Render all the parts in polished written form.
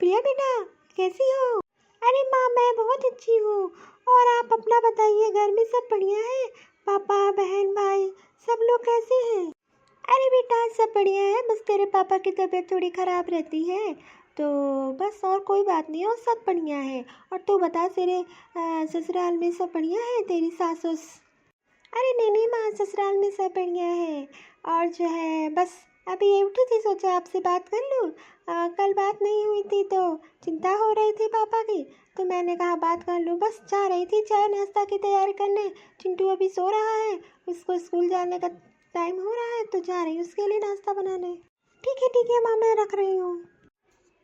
प्रिया बेटा, कैसी हो? अरे माँ, मैं बहुत अच्छी हूँ। और आप अपना बताइए, घर में सब बढ़िया है? पापा, बहन, भाई सब लोग कैसे हैं? अरे बेटा, सब बढ़िया है, बस तेरे पापा की तबीयत थोड़ी ख़राब रहती है, तो बस, और कोई बात नहीं, और सब बढ़िया है। और तू बता, तेरे ससुराल में सब बढ़िया है? तेरी सासु? अरे नहीं नहीं माँ, ससुराल में सब बढ़िया है। और जो है बस अभी ये उठी थी, सोचा आपसे बात कर लूँ। कल बात नहीं हुई थी तो चिंता हो रही थी पापा की, तो मैंने कहा बात कर लूँ। बस जा रही थी चाय नाश्ता की तैयारी करने। चिंटू अभी सो रहा है, उसको स्कूल जाने का टाइम हो रहा है, तो जा रही हूँ उसके लिए नाश्ता बनाने। ठीक है माँ, मैं रख रही हूँ।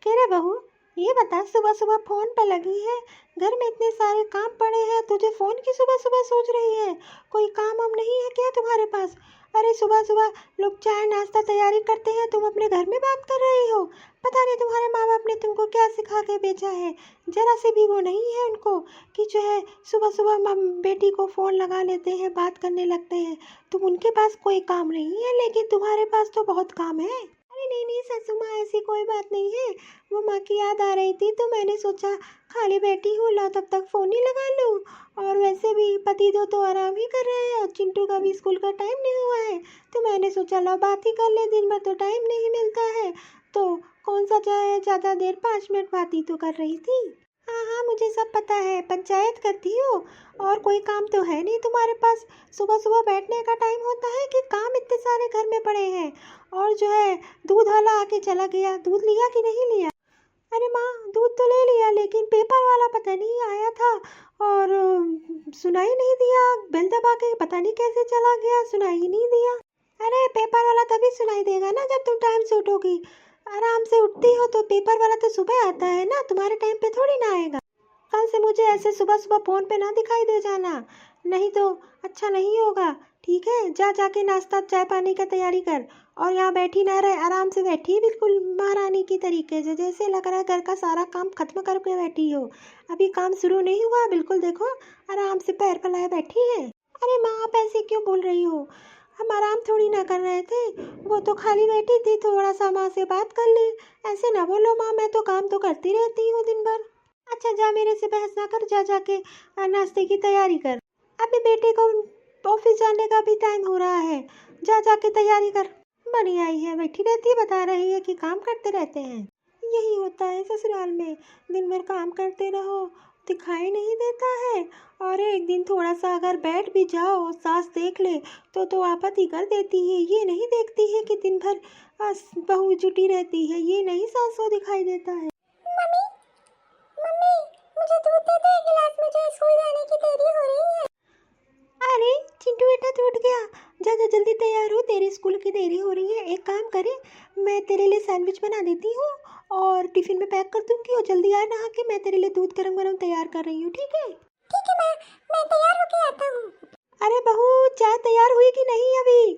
कह रहे बहू, ये बता, सुबह सुबह फ़ोन पे लगी है, घर में इतने सारे काम पड़े हैं, तुझे फ़ोन की सुबह सुबह सोच रही है? कोई काम हम नहीं है क्या तुम्हारे पास? अरे सुबह सुबह लोग चाय नाश्ता तैयारी करते हैं, तुम अपने घर में बात कर रही हो? पता नहीं तुम्हारे माँ बाप ने तुमको क्या सिखा के भेजा है, जरा से भी वो नहीं है उनको कि जो है सुबह सुबह बेटी को फ़ोन लगा लेते हैं, बात करने लगते हैं। तुम उनके पास कोई काम नहीं है, लेकिन तुम्हारे पास तो बहुत काम है। अरे नहीं नहीं सासू माँ, ऐसी कोई बात नहीं है, वो माँ की याद आ रही थी, तो मैंने सोचा खाली बैठी हूँ, ला तब तक फ़ोन ही लगा लूँ। और वैसे भी पति दो तो आराम ही कर रहे हैं, और चिंटू का भी स्कूल का टाइम नहीं हुआ है, तो मैंने सोचा लो बात ही कर ले, दिन भर तो टाइम नहीं मिलता है, तो कौन सा चाहे ज़्यादा देर, 5 मिनट बात ही तो कर रही थी। हाँ हाँ, मुझे सब पता है, पंचायत करती हो, और कोई काम तो है नहीं तुम्हारे पास। सुबह सुबह बैठने का टाइम होता है कि काम इतने सारे घर में पड़े हैं। और जो है दूध वाला आके चला गया, दूध लिया कि नहीं लिया? अरे माँ, दूध तो ले लिया, लेकिन पेपर वाला पता नहीं आया था, और सुनाई नहीं दिया, बेल दबा के पता नहीं कैसे चला गया, सुनाई ही नहीं दिया। अरे पेपर वाला तभी सुनाई देगा ना जब तुम टाइम से उठोगी, आराम से उठती हो, तो पेपर वाला तो सुबह आता है ना, तुम्हारे टाइम पे थोड़ी ना आएगा। कल से मुझे ऐसे सुबह सुबह फ़ोन पे ना दिखाई दे जाना, नहीं तो अच्छा नहीं होगा। ठीक है, जा जाके नाश्ता चाय पानी का तैयारी कर, और यहाँ बैठी ना रहे, आराम से बैठी बिल्कुल महारानी की तरीके से, जैसे लग रहा है घर का सारा काम खत्म करके बैठी हो। अभी काम शुरू नहीं हुआ, बिल्कुल देखो आराम से पैर फैलाए बैठी है। अरे माँ, आप ऐसे क्यों बोल रही हो? हम आराम थोड़ी ना कर रहे थे, वो तो खाली बैठी थी, थोड़ा सा माँ से बात कर ली। ऐसे ना बोलो माँ, मैं तो काम तो करती रहती हूँ दिन भर। अच्छा जा, मेरे से बहस ना कर, जा जाके नाश्ते की तैयारी कर। अभी बेटे को ऑफिस जाने का भी टाइम हो रहा है, जा जाके तैयारी कर। बड़ी आई है, बैठी रहती है, बता रही है कि काम करते रहते हैं। यही होता है ससुराल में, दिन भर काम करते रहो, दिखाई नहीं देता है, और एक दिन थोड़ा सा अगर बैठ भी जाओ, सास देख ले तो आपत्ति कर देती है। ये नहीं देखती है कि दिन भर बहू जुटी रहती है, ये नहीं सास को दिखाई देता है। मम्मी, मम्मी, मुझे दूध दे दे एक गिलास, मुझे स्कूल जाने की देरी हो रही है। अरे चिंटू बेटा, तू उठ गया, जा जा जल्दी तैयार हो, तेरे स्कूल की देरी हो रही है। एक काम करे, मैं तेरे लिए सैंडविच बना देती हूँ और टिफिन में पैक कर दूंगी, और जल्दी आ नहा के, मैं तेरे लिए दूध गरम गरम तैयार कर रही हूँ। ठीक है? ठीक है माँ, मैं तैयार होके आता हूँ। अरे बहू, चाय तैयार हुई कि नहीं? अभी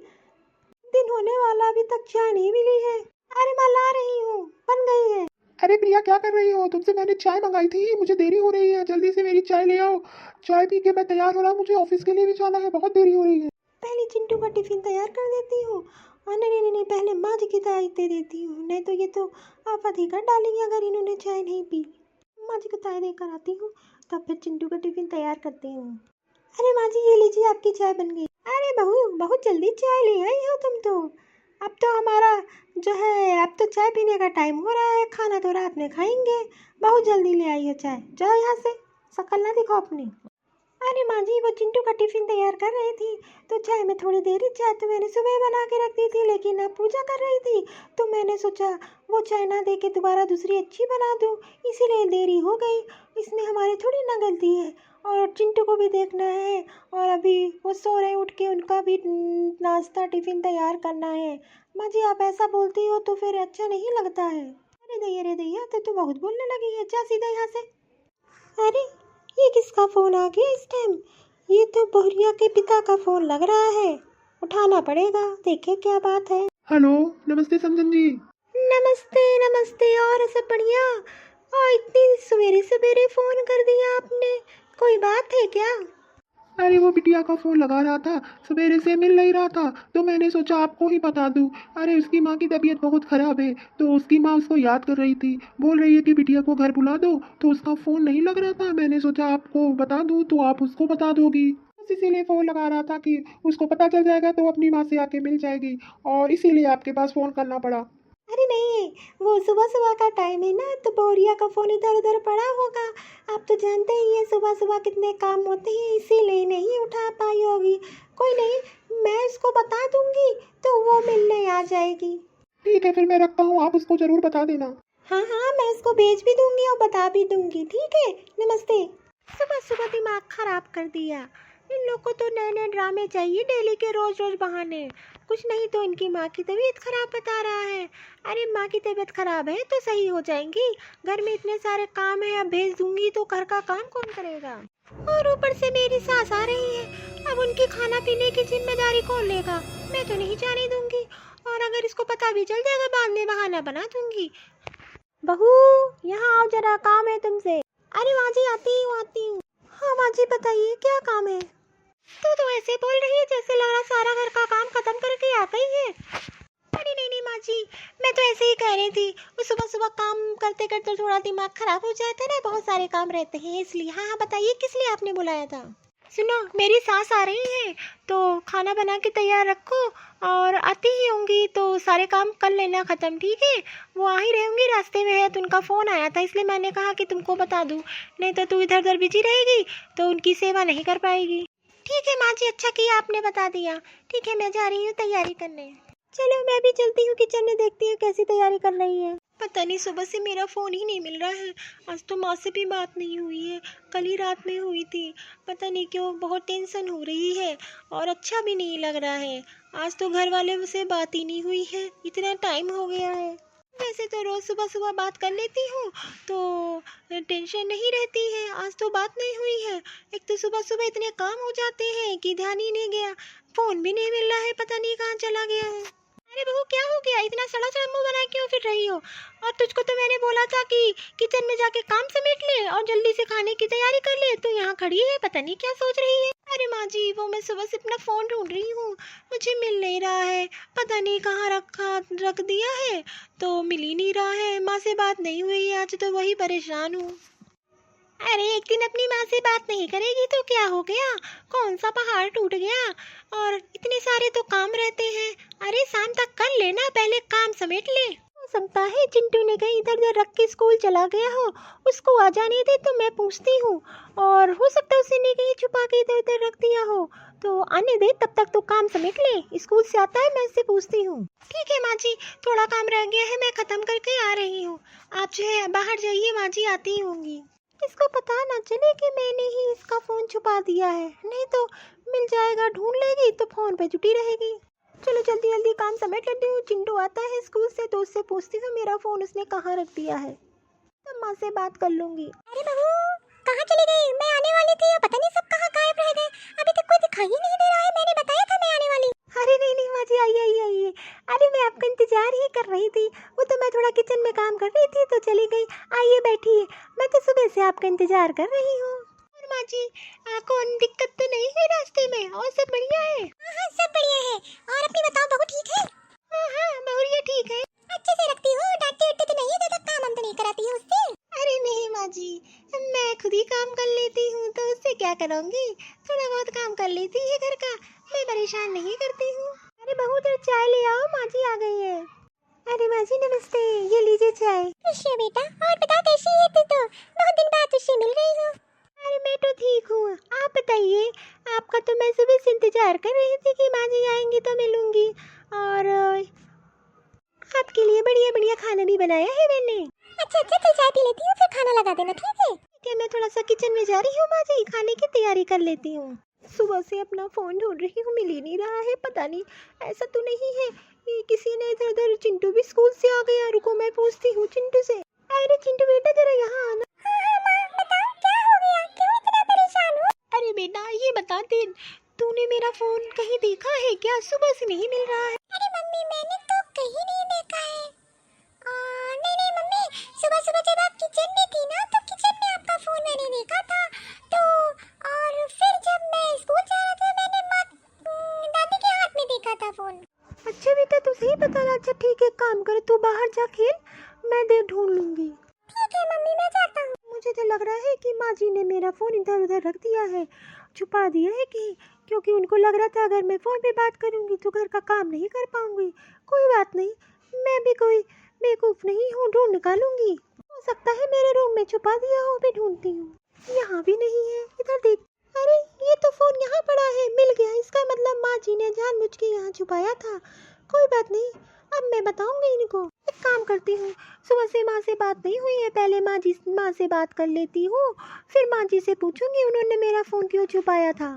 दिन होने वाला, अभी तक चाय नहीं मिली है। अरे मैं ला रही हूँ, बन गई है। अरे प्रिया, क्या कर रही हो? तुमसे मैंने चाय मंगाई थी, मुझे देरी हो रही है, जल्दी से मेरी चाय ले आओ। चाय पी के मैं तैयार हो रहा हूँ, मुझे ऑफिस के लिए भी जाना है, बहुत देरी हो रही है। पहले चिंटू का टिफिन तैयार कर देती हूँ, और नहीं नहीं नहीं, पहले माँ जी की चाय दे देती हूँ, नहीं तो ये तो आफत ही कर डालेंगे अगर इन्होंने चाय नहीं पी। माँ जी को चाय देकर आती हूँ, तब फिर चिंटू का टिफिन तैयार करती हूँ। अरे माँ जी, ये लीजिए, आपकी चाय बन गई। अरे बहू, बहुत जल्दी चाय ले आई हो तुम तो। अब तो हमारा जो है, अब तो चाय पीने का टाइम हो रहा है, खाना तो रात में खाएंगे। बहुत जल्दी ले आई हो चाय, जाओ यहाँ से, शक्ल ना दिखाओ अपनी। अरे माँ जी, वो चिंटू का टिफिन तैयार कर रही थी, तो चाय में थोड़ी देरी, चाय तो मैंने सुबह बना के रख दी थी, लेकिन अब पूजा कर रही थी, तो मैंने सोचा वो चाय ना दे के दोबारा दूसरी अच्छी बना दूँ, इसीलिए देरी हो गई। इसमें हमारी थोड़ी ना गलती है, और चिंटू को भी देखना है, और अभी वो सो रहे, उठ के उनका भी नाश्ता टिफिन तैयार करना है। माँ जी, आप ऐसा बोलती हो तो फिर अच्छा नहीं लगता है। अरे दैया, तो तू बहुत बोलने लगी है, जा सीधा यहाँ से। अरे ये किसका फोन आ गया इस टाइम? ये तो बहुरिया के पिता का फोन लग रहा है, उठाना पड़ेगा, देखे क्या बात है। हेलो, नमस्ते समझन जी। नमस्ते नमस्ते, और सब बढ़िया? और इतनी सवेरे सवेरे फोन कर दिया आपने, कोई बात है क्या? अरे वो बिटिया का फ़ोन लगा रहा था, सवेरे से मिल नहीं रहा था, तो मैंने सोचा आपको ही बता दूं। अरे उसकी माँ की तबीयत बहुत ख़राब है, तो उसकी माँ उसको याद कर रही थी, बोल रही है कि बिटिया को घर बुला दो, तो उसका फ़ोन नहीं लग रहा था। मैंने सोचा आपको बता दूं तो आप उसको बता दोगी, बस इसीलिए फ़ोन लगा रहा था कि उसको पता चल जाएगा तो अपनी माँ से आके मिल जाएगी, और इसीलिए आपके पास फ़ोन करना पड़ा। अरे नहीं, वो सुबह सुबह का टाइम है ना, तो बोरिया का फ़ोन इधर उधर पड़ा होगा। आप तो जानते ही हैं सुबह सुबह कितने काम होते हैं, इसीलिए नहीं उठा पाई होगी। कोई नहीं, मैं उसको बता दूंगी तो वो मिलने आ जाएगी। ठीक है, फिर मैं रखता हूँ, आप उसको ज़रूर बता देना। हाँ हाँ, मैं उसको भेज भी दूंगी और बता भी दूंगी। ठीक है, नमस्ते। सुबह सुबह दिमाग खराब कर दिया। इन लोग को तो नए नए ड्रामे चाहिए, डेली के रोज रोज बहाने। कुछ नहीं तो इनकी माँ की तबीयत खराब बता रहा है। अरे माँ की तबीयत खराब है तो सही हो जाएंगी। घर में इतने सारे काम है, अब भेज दूंगी तो घर का काम कौन करेगा। और ऊपर से मेरी सास आ रही है, अब उनकी खाना पीने की जिम्मेदारी कौन लेगा। मैं तो नहीं जाने दूंगी, और अगर इसको पता भी चल जाएगा बाद में बहाना बना दूंगी। बहू, यहाँ आओ जरा, काम है तुमसे। अरे माँ जी, आती हूँ। हाँ माँ जी, बताइए क्या काम है। तो ऐसे बोल रही है जैसे लग रहा सारा घर का काम खत्म करके आ गई है। अरे नहीं नहीं माँ जी, मैं तो ऐसे ही कह रही थी, वो सुबह सुबह काम करते करते थोड़ा दिमाग खराब हो जाता है ना, बहुत सारे काम रहते हैं इसलिए। हाँ हाँ, बताइए किस लिए आपने बुलाया था। सुनो, मेरी सास आ रही है तो खाना बना के तैयार रखो, और आती ही होंगी तो सारे काम कर लेना ख़त्म, ठीक है। वो आ ही रहेंगी, रास्ते में है, तो उनका फ़ोन आया था इसलिए मैंने कहा कि तुमको बता दूँ, नहीं तो तू इधर उधर बिजी रहेगी तो उनकी सेवा नहीं कर पाएगी। ठीक है माँ जी, अच्छा किया आपने बता दिया। ठीक है, मैं जा रही हूँ तैयारी करने। चलो मैं भी चलती हूँ किचन में, देखती हूँ कैसी तैयारी कर रही है। पता नहीं सुबह से मेरा फ़ोन ही नहीं मिल रहा है। आज तो माँ से भी बात नहीं हुई है, कल ही रात में हुई थी। पता नहीं क्यों बहुत टेंशन हो रही है, और अच्छा भी नहीं लग रहा है। आज तो घर वाले से बात ही नहीं हुई है, इतना टाइम हो गया है। वैसे तो रोज़ सुबह सुबह बात कर लेती हूँ तो टेंशन नहीं रहती है, आज तो बात नहीं हुई है। एक तो सुबह सुबह इतने काम हो जाते हैं कि ध्यान ही नहीं गया। फ़ोन भी नहीं मिल रहा है, पता नहीं कहाँ चला गया है। अरे बहू, क्या हो गया, इतना सड़ा सड़ा मुंह बना क्यों फिर रही हो। और तुझको तो मैंने बोला था कि किचन में जाके काम समेट ले और जल्दी से खाने की तैयारी कर ले, तू यहाँ खड़ी है, पता नहीं क्या सोच रही है। अरे माँ जी, वो मैं सुबह से अपना फ़ोन ढूंढ रही हूँ, मुझे मिल नहीं रहा है, पता नहीं कहाँ रख दिया है, तो मिल ही नहीं रहा है। माँ से बात नहीं हुई है आज, तो वही परेशान हूँ। अरे एक दिन अपनी माँ से बात नहीं करेगी तो क्या हो गया, कौन सा पहाड़ टूट गया। और इतने सारे तो काम रहते हैं, अरे शाम तक कर लेना, पहले काम समेट ले। हो सकता है चिंटू ने कहीं इधर उधर रख के स्कूल चला गया हो, उसको आ जाने दे तो मैं पूछती हूँ। और हो सकता है उसी ने कहीं छुपा के इधर उधर रख दिया हो, तो आने दे, तब तक तो काम समेट ले, स्कूल से आता है मैं उससे पूछती हूँ। ठीक है माँ जी, थोड़ा काम रह गया है, मैं ख़त्म करके आ रही हूँ। आप जो है बाहर जाइए, माँ जी आती ही होंगी। इसको पता ना चले कि मैंने ही इसका फ़ोन छुपा दिया है, नहीं तो मिल जाएगा, ढूंढ लेगी तो फ़ोन पे जुटी रहेगी। चलो जल्दी जल्दी काम समेट लेती हूँ, चिंटू आता है स्कूल से तो उससे पूछती हूँ मेरा फ़ोन उसने कहाँ रख दिया है, तब माँ से बात कर लूँगी। अरे बहू, कहाँ चली गई, मैं आने वाली थी, पता नहीं सब कहाँ गायब रह गए, अभी तक कोई दिखाई ही नहीं दे रहा है, मैंने बताया था मैं आने वाली। अरे नहीं नहीं माँ जी, आइए आइए आइए। अरे मैं आपका इंतजार ही कर रही थी, वो तो मैं थोड़ा किचन में काम कर रही थी तो चली गई। आइए बैठिए, मैं तो सुबह से आपका इंतजार कर रही हूँ। और माँ जी, कौन दिक्कत तो नहीं है रास्ते में, और सब बढ़िया है। हाँ सब बढ़िया है, और अपनी बताओ, बहू ठीक है। हाँ हाँ, बहुरिया ठीक है। अच्छे से रखती हो, डांटती उठती तो नहीं है, ज्यादा काम हम तो नहीं कराती है उससे। अरे नहीं माँ जी, मैं खुद ही काम कर लेती हूँ तो उससे क्या करूँगी, थोड़ा बहुत काम कर लेती है घर का, मैं परेशान नहीं करती हूँ। अरे बहू जरा चाय ले आओ, माँ जी आ गई है। अरे माँ जी नमस्ते, ये लीजिए चाय। खुशी बेटा, और बता कैसी है तू, तो बहुत दिन बाद तुझसे मिल रही हूँ। अरे मैं तो ठीक हूँ, आप बताइए, आपका तो मैं सुबह से इंतजार कर रही थी कि माँ जी आएंगी तो मिलूंगी। और आपके लिए बढ़िया बढ़िया खाना भी बनाया है मैंने। अच्छा अच्छा, चल चाय पी लेती हूँ, फिर खाना लगा देना, ठीक है। ठीक है, मैं थोड़ा सा किचन में जा रही हूँ माँ जी, खाने की तैयारी कर लेती हूँ। सुबह से अपना फ़ोन ढूंढ रही हूँ, मिल ही नहीं रहा है, पता नहीं ऐसा तो नहीं है कि किसी ने इधर उधर। चिंटू भी स्कूल से आ गया, रुको मैं पूछती हूँ चिंटू से। अरे चिंटू बेटा जरा यहाँ आना। हाँ माँ, बताओ क्या हो गया, क्यों इतना परेशान हो। अरे बेटा ये बता दे, तूने मेरा फ़ोन कहीं देखा है क्या, सुबह से नहीं मिल रहा है। अरे मम्मी मैंने तो कहीं नहीं देखा है। नहीं नहीं मम्मी, सुबह सुबह जब आप किचन में थी ना, तो किचन में आपका फ़ोन मैंने देखा था, तो और फिर जब मैं स्कूल लग रहा है कि माँ जी ने मेरा फ़ोन इधर उधर रख दिया है, छुपा दिया है कहीं, क्योंकि उनको लग रहा था अगर मैं फ़ोन पे बात करूँगी तो घर का काम नहीं कर पाऊँगी। कोई बात नहीं, मैं भी कोई बेवकूफ़ नहीं हूँ, ढूंढ निकालूंगी। हो सकता है मेरे रूम में छुपा दिया हो, भी ढूंढती हूँ। यहाँ भी नहीं है, इधर देख। अरे ये तो फ़ोन यहाँ पड़ा है, मिल गया। इसका मतलब माँ जी ने जानबूझ के यहाँ छुपाया था। कोई बात नहीं, अब मैं बताऊंगी इनको। एक काम करती हूँ, सुबह से माँ से बात नहीं हुई है, पहले माँ से बात कर लेती हूँ, फिर माँ जी से पूछूंगी उन्होंने मेरा फ़ोन क्यों छुपाया था।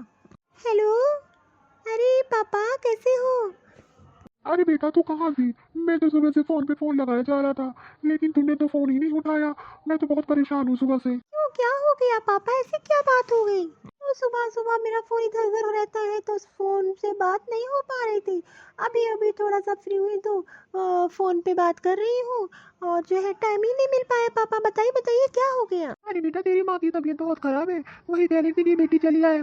हेलो, अरे पापा कैसे हो? अरे बेटा तू कहाँ थी? मैं तो सुबह से फोन पे फोन लगाया जा रहा था, लेकिन तुमने तो फोन ही नहीं उठाया। मैं तो बहुत परेशान हूँ सुबह से। क्यों, क्या हो गया पापा? ऐसी क्या बात हो गई? तो सुबह सुबह मेरा फ़ोन इधर उधर रहता है तो उस फ़ोन से बात नहीं हो पा रही थी। अभी अभी थोड़ा सा फ्री हुई तो फ़ोन पे बात कर रही हूँ, और जो है टाइम ही नहीं मिल पाया। पापा बताइए बताइए क्या हो गया? अरे बेटा तेरी माँ की तबीयत बहुत खराब है, वही कह रही थी कि बेटी चली आए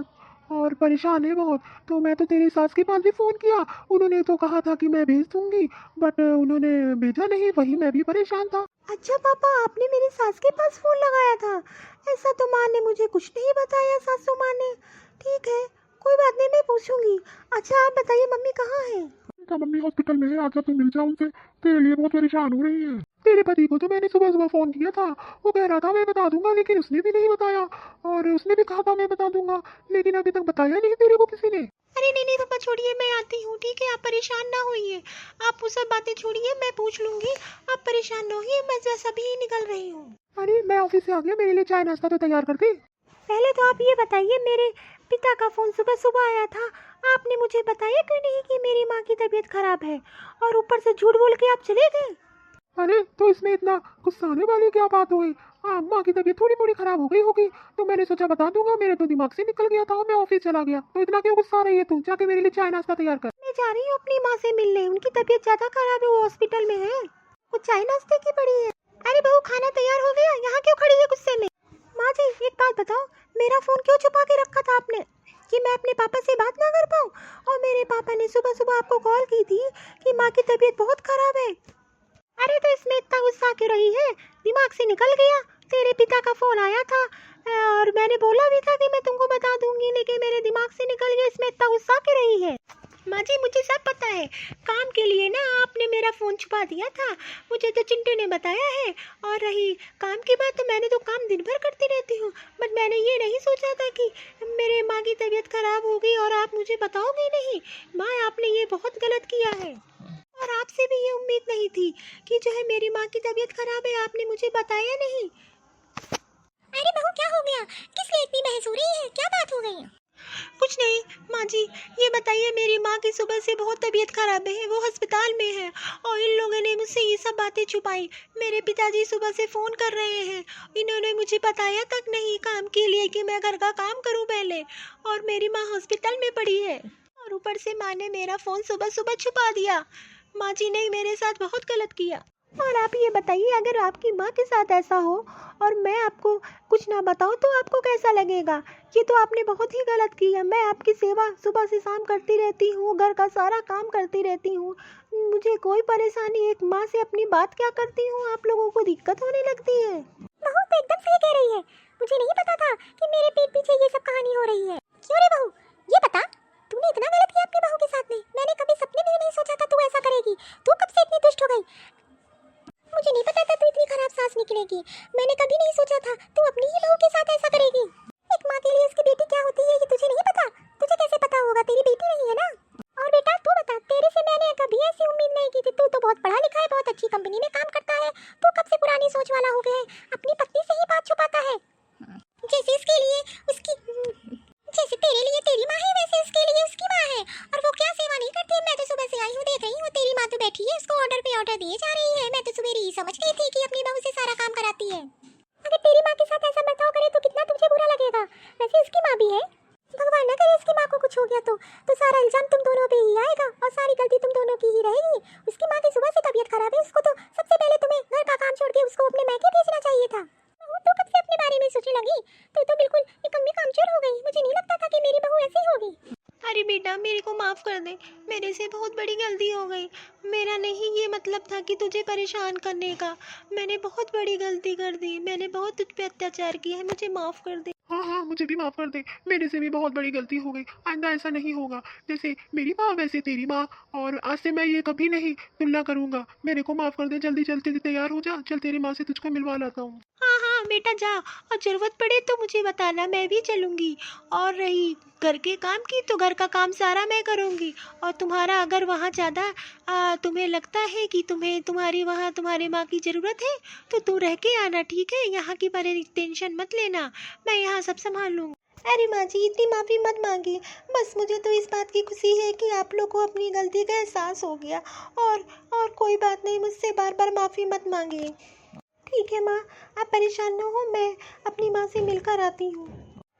और परेशान है बहुत। तो मैं तो तेरी सास के पास भी फ़ोन किया, उन्होंने तो कहा था कि मैं भेज दूंगी, बट उन्होंने भेजा नहीं, वही मैं भी परेशान था। अच्छा पापा, आपने मेरी सास के पास फ़ोन लगाया था? ऐसा तो माँ ने मुझे कुछ नहीं बताया, सासू माँ ने। ठीक है, कोई बात नहीं, मैं पूछूंगी। अच्छा आप बताइए मम्मी कहाँ है? बेटा मम्मी हॉस्पिटल में है, आजा तू मिल जा उनसे, तेरे लिए बहुत परेशान हो रही है। तेरे पति को तो मैंने सुबह सुबह फोन किया था, वो कह रहा था मैं बता दूंगा, लेकिन उसने भी नहीं बताया, और उसने भी कहा था मैं बता दूंगा, लेकिन अभी तक बताया नहीं तेरे को किसी ने। अरे नहीं नहीं पापा छोड़िए, मैं आती हूँ, ठीक है? आप परेशान ना होइए, आप वो सब बातें छोड़िए, मैं पूछ लूँगी। आप परेशान ना होइए, मैं जैसा भी निकल रही हूँ। अरे मैं ऑफिस से आ गया, मेरे लिए चाय नाश्ता तो तैयार कर दे। पहले तो आप ये बताइए, मेरे पिता का फ़ोन सुबह सुबह आया था, आपने मुझे बताया क्यों नहीं कि मेरी माँ की तबीयत खराब है, और ऊपर से झूठ बोल के आप चले गए। अरे तो इसमें इतना गुस्सा आने वाली क्या बात हो गई? हाँ माँ की तबीयत थोड़ी मोड़ी खराब हो गई होगी, तो मैंने सोचा बता दूंगा, मेरे तो दिमाग से निकल गया था और मैं ऑफिस चला गया। तो इतना क्यों गुस्सा आ रही है तू? जाके मेरे लिए चाय नाश्ता तैयार कर। मैं जा रही हूँ अपनी माँ से मिलने, उनकी तबीयत ज़्यादा खराब है, वो हॉस्पिटल में है। कुछ चाय नाश्ते की पड़ी है। अरे बहू, खाना तैयार हो गया, यहाँ क्यों खड़ी है गुस्से में? माँ जी एक बात बताओ, मेरा फ़ोन क्यों छुपा के रखा था आपने, कि मैं अपने पापा से बात ना कर पाऊँ? और मेरे पापा ने सुबह सुबह आपको कॉल की थी कि माँ की तबीयत बहुत खराब है। अरे तो इसमें इतना गुस्सा क्यों रही है? दिमाग से निकल गया। तेरे पिता का फ़ोन आया था, और मैंने बोला भी था कि मैं तुमको बता दूंगी, लेकिन मेरे दिमाग से निकल गया। इसमें इतना गुस्सा क्यों रही है? माँ जी मुझे सब पता है, काम के लिए ना आपने मेरा फ़ोन छुपा दिया था, मुझे तो चिंटू ने बताया है। और रही काम की बात, तो मैंने तो काम दिन भर करती रहती हूँ, बट मैंने ये नहीं सोचा था कि मेरे माँ की तबीयत खराब हो गई और आप मुझे बताओगे नहीं। माँ आपने ये बहुत गलत किया है, और आपसे भी ये उम्मीद नहीं थी कि जो है मेरी माँ की तबीयत खराब है, आपने मुझे बताया नहीं। अरे बहू क्या हो गया, किस लिए इतनी बहस हो रही है, क्या बात हो गई? कुछ नहीं माँ जी, ये बताइए, मेरी माँ की सुबह से बहुत तबीयत खराब है, वो अस्पताल में है, और इन लोगों ने मुझसे ये सब बातें छुपाई। मेरे पिताजी सुबह से फ़ोन कर रहे हैं, इन्होंने मुझे बताया तक नहीं काम के लिए कि मैं घर का काम करूँ पहले, और मेरी माँ हॉस्पिटल में पड़ी है, और ऊपर से माँ ने मेरा फ़ोन सुबह सुबह छुपा दिया। माँ जी ने मेरे साथ बहुत गलत किया। और आप ये बताइए, अगर आपकी माँ के साथ ऐसा हो और मैं आपको कुछ ना बताऊं तो आपको कैसा लगेगा? ये तो आपने बहुत ही गलत किया। मैं आपकी सेवा सुबह से शाम करती रहती हूँ, घर का सारा काम करती रहती हूँ, मुझे कोई परेशानी, एक माँ से अपनी बात क्या करती हूँ, आप लोगों को दिक्कत होने लगती है। बहू तो एकदम सही कह रही है, मुझे नहीं पता था कि मेरे पीठ पीछे ये सब कहानी हो रही है। क्यों रे बहू, ये बता, तूने इतना गलत किया अपनी बहू के साथ में? मैंने कभी सपने में भी नहीं सोचा था तू ऐसा करेगी। तू कब से इतनी दुष्ट हो गई? मुझे नहीं पता था तू इतनी खराब सांस निकलेगी। मैंने कभी नहीं सोचा था तू अपनी ही बहू के साथ ऐसा करेगी। एक माँ के लिए उसकी बेटी क्या होती है ये तुझे नहीं पता? तुझे कैसे पता होगा, तेरी बेटी नहीं है ना। और बेटा तू बता, तेरे से मैंने कभी ऐसी उम्मीद नहीं की थी। तू तो बहुत पढ़ा लिखा है, बहुत अच्छी कंपनी में काम करता है, तू कब से पुरानी सोच वाला हो गया है, अपनी पत्नी से ही बात छुपाता है। जैसे इसके लिए उसकी, जैसे तेरे लिए तेरी माँ है, वैसे उसके लिए उसकी माँ है। और वो क्या सेवा नहीं करती है? मैं तो सुबह से आई हूँ, देख रही हूँ, तेरी माँ तो बैठी है, उसको ऑर्डर पे ऑर्डर दिए जा रही है। मैं तो सुबह ही समझ गई थी कि अपनी बहू से सारा काम कराती है। अगर तेरी माँ के साथ ऐसा बर्ताव करे तो कितना तुझे बुरा लगेगा। वैसे उसकी माँ भी है, भगवान न करे उसकी माँ को कुछ हो गया तो सारा इल्जाम तुम दोनों पे ही आएगा और सारी गलती तुम दोनों की ही रहेगी। उसकी माँ की सुबह से तबीयत खराब है, उसको तो सबसे पहले तुम्हें घर का काम छोड़ के उसको अपने मैके भेजना चाहिए था। तो कब से अपने बारे में सोचने लगी? तू तो बिल्कुल निकम्मी कामचोर हो गई। मुझे नहीं लगता था कि मेरी बहू ऐसी होगी। अरे बेटा मेरे को माफ़ कर दे, मेरे से बहुत बड़ी गलती हो गई। मेरा नहीं ये मतलब था कि तुझे परेशान करने का। मैंने बहुत बड़ी गलती कर दी, मैंने बहुत तुझ पे अत्याचार किया है, मुझे माफ़ कर दे। हाँ हाँ, मुझे भी माफ़ कर दे, मेरे से भी बहुत बड़ी गलती हो गई। आइंदा ऐसा नहीं होगा। जैसे मेरी माँ वैसे तेरी माँ, और आज से मैं ये कभी नहीं तुलना करूँगा। मेरे को माफ़ कर दे, जल्दी जल्दी तैयार हो जा, चल तेरी माँ से तुझको मिलवा लाता हूँ। हाँ हाँ बेटा जा, और ज़रूरत पड़े तो मुझे बताना, मैं भी चलूँगी। और रही घर के काम की, तो घर का काम सारा मैं करूँगी। और तुम्हारा अगर वहाँ ज़्यादा तुम्हें लगता है कि तुम्हें तुम्हारी वहाँ तुम्हारे माँ की ज़रूरत है, तो तू रह के आना, ठीक है? यहाँ की परे टेंशन मत लेना, मैं यहाँ सब संभाल लूँगी। अरे माँ जी इतनी माफ़ी मत मांगिए, बस मुझे तो इस बात की खुशी है कि आप लोग को अपनी गलती का एहसास हो गया। और कोई बात नहीं, मुझसे बार बार माफ़ी मत मांगिए। ठीक है माँ, आप परेशान न हो, मैं अपनी माँ से मिलकर आती हूँ।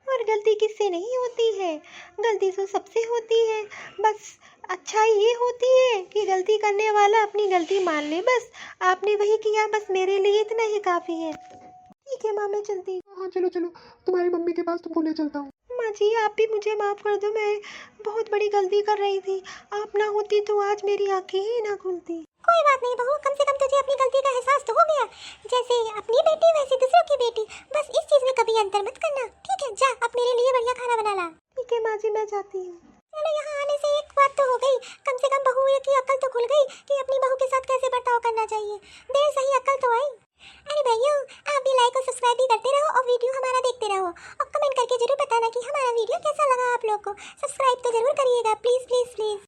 और गलती किससे नहीं होती है, गलती तो सबसे होती है। बस अच्छाई ये होती है कि गलती करने वाला अपनी गलती मान ले। बस आपने वही किया, बस मेरे लिए इतना ही काफ़ी है। ठीक है माँ, मैं चलती हूँ। हाँ चलो चलो, तुम्हारी मम्मी के पास तुमको ले चलता हूँ। माँ जी आप भी मुझे माफ़ कर दो, मैं बहुत बड़ी गलती कर रही थी। आप ना होती तो आज मेरी आंखें ही ना खुलती। कोई बात नहीं बहू, कम से कम तुझे अपनी गलती का एहसास तो हो गया। जैसे अपनी बेटी वैसे दूसरों की बेटी, बस इस चीज में कभी अंतर मत करना, ठीक है? जा अब मेरे लिए बढ़िया खाना बना ला। ठीक है माँ जी, मैं जाती हूँ। चलो यहाँ आने से एक बात तो हो गई, कम से कम बहू की अक्ल तो खुल गई कि अपनी बहू के साथ कैसे बर्ताव करना चाहिए। देर सही अक्ल तो आई। अरे भैया आप भी लाइक और सब्सक्राइब भी करते रहो और वीडियो हमारा देखते रहो, और कमेंट करके जरूर बताना कि हमारा वीडियो कैसा लगा आप लोग को। सब्सक्राइब तो जरूर करिएगा, प्लीज़ प्लीज़ प्लीज़।